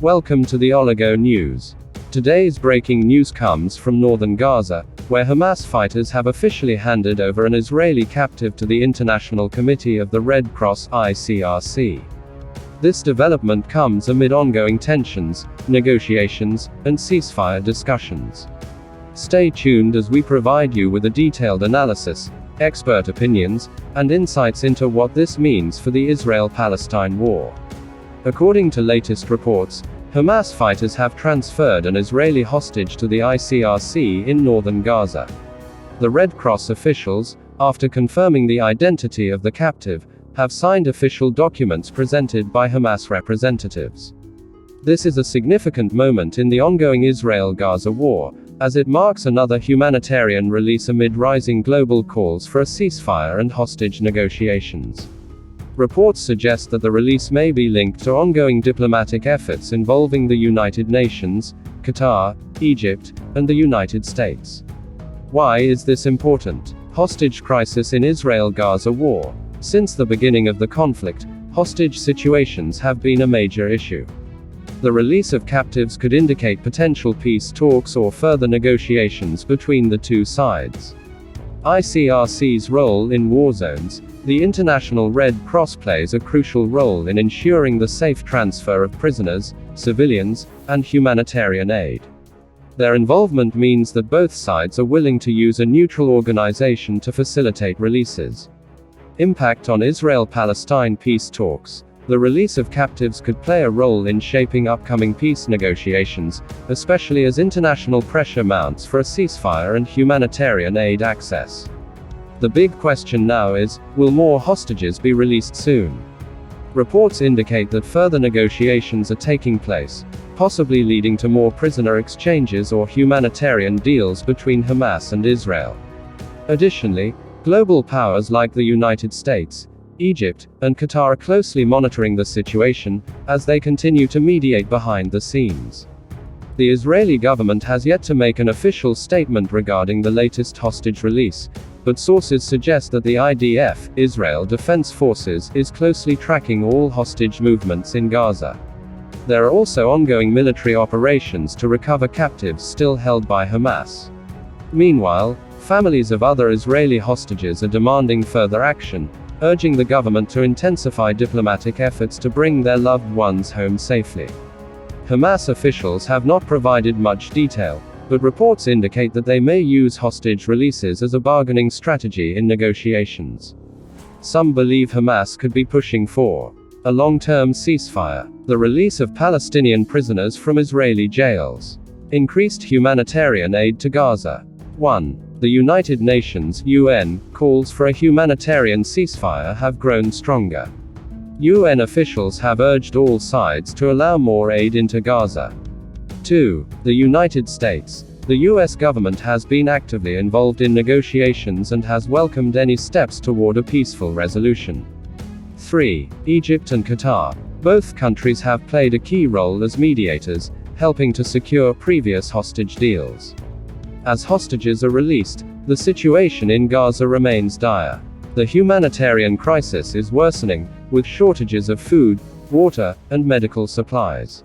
Welcome to the Oligo News. Today's breaking news comes from northern Gaza, where Hamas fighters have officially handed over an Israeli captive to the International Committee of the Red Cross (ICRC). This development comes amid ongoing tensions, negotiations, and ceasefire discussions. Stay tuned as we provide you with a detailed analysis, expert opinions, and insights into what this means for the Israel-Palestine war. According to latest reports, Hamas fighters have transferred an Israeli hostage to the ICRC in northern Gaza. The Red Cross officials, after confirming the identity of the captive, have signed official documents presented by Hamas representatives. This is a significant moment in the ongoing Israel-Gaza war, as it marks another humanitarian release amid rising global calls for a ceasefire and hostage negotiations. Reports suggest that the release may be linked to ongoing diplomatic efforts involving the United Nations, Qatar, Egypt, and the United States. Why is this important? Hostage crisis in Israel-Gaza war. Since the beginning of the conflict, hostage situations have been a major issue. The release of captives could indicate potential peace talks or further negotiations between the two sides. ICRC's role in war zones. The International Red Cross plays a crucial role in ensuring the safe transfer of prisoners, civilians, and humanitarian aid. Their involvement means that both sides are willing to use a neutral organization to facilitate releases. Impact on Israel-Palestine peace talks. The release of captives could play a role in shaping upcoming peace negotiations, especially as international pressure mounts for a ceasefire and humanitarian aid access. The big question now is, will more hostages be released soon? Reports indicate that further negotiations are taking place, possibly leading to more prisoner exchanges or humanitarian deals between Hamas and Israel. Additionally, global powers like the United States, Egypt, and Qatar are closely monitoring the situation, as they continue to mediate behind the scenes. The Israeli government has yet to make an official statement regarding the latest hostage release, but sources suggest that the IDF, Israel Defense Forces, is closely tracking all hostage movements in Gaza. There are also ongoing military operations to recover captives still held by Hamas. Meanwhile, families of other Israeli hostages are demanding further action, urging the government to intensify diplomatic efforts to bring their loved ones home safely. Hamas officials have not provided much detail, but reports indicate that they may use hostage releases as a bargaining strategy in negotiations. Some believe Hamas could be pushing for a long-term ceasefire, the release of Palestinian prisoners from Israeli jails, increased humanitarian aid to Gaza. 1. The United Nations (UN) calls for a humanitarian ceasefire have grown stronger. UN officials have urged all sides to allow more aid into Gaza. 2. The United States. The US government has been actively involved in negotiations and has welcomed any steps toward a peaceful resolution. 3. Egypt and Qatar. Both countries have played a key role as mediators, helping to secure previous hostage deals. As hostages are released, the situation in Gaza remains dire. The humanitarian crisis is worsening, with shortages of food, water, and medical supplies.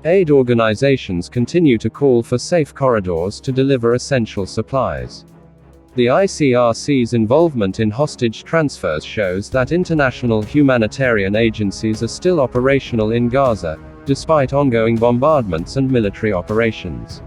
Aid organizations continue to call for safe corridors to deliver essential supplies. The ICRC's involvement in hostage transfers shows that international humanitarian agencies are still operational in Gaza, despite ongoing bombardments and military operations.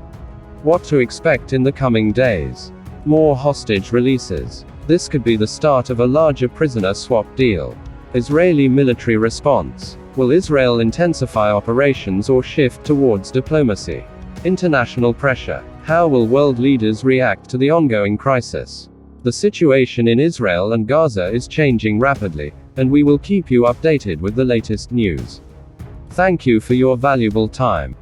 What to expect in the coming days? More hostage releases. This could be the start of a larger prisoner swap deal. Israeli military response. Will Israel intensify operations or shift towards diplomacy? International pressure. How will world leaders react to the ongoing crisis? The situation in Israel and Gaza is changing rapidly, and we will keep you updated with the latest news. Thank you for your valuable time.